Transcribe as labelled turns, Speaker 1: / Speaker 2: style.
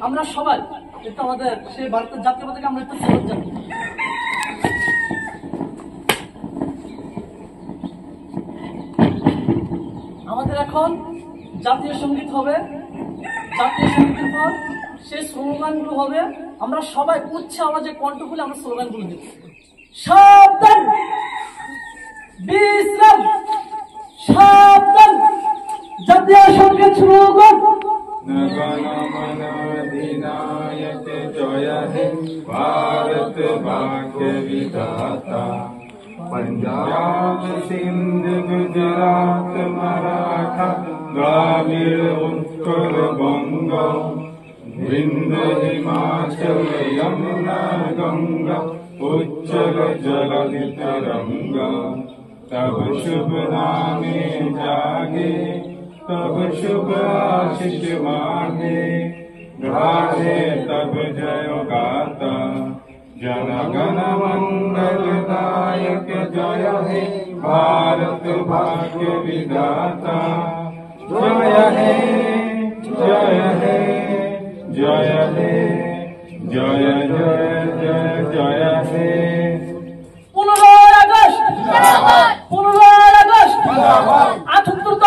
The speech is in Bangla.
Speaker 1: আমরা সবাই একটু আমাদের সেই ভারতের জাতীয় পতাকা আমরা একটু স্যালুট জানাই। আমাদের এখন জাতীয় সঙ্গীত হবে, জাতীয় সঙ্গীতের পর সেই স্লোগানগুলো হবে। আমরা সবাই উচ্চ আওয়াজে কণ্ঠ খুলে আমরা স্লোগানগুলো দিব। সাবধান, বিশ্রাম, সাবধান, জাতীয় সঙ্গীত স্লোগান।
Speaker 2: अधिनायक जय हे भारत भाग्य विधाता। पंजाब सिंध गुजरात मराठा द्राविड़ उत्कल बंग विंध हिमाचल यमुना गंगा उच्चल जलधि तरंगा। तब शुभ नामे जागे तब शुभ आशीष मांगे गाहे तब जय गाता। जन गण मंगल दायक जय हे भारत भाग्य विधाता। जय हे जय हे जय हे जय जय जय जय हे।
Speaker 1: 15 আগস্ট 15 আগস্ট 78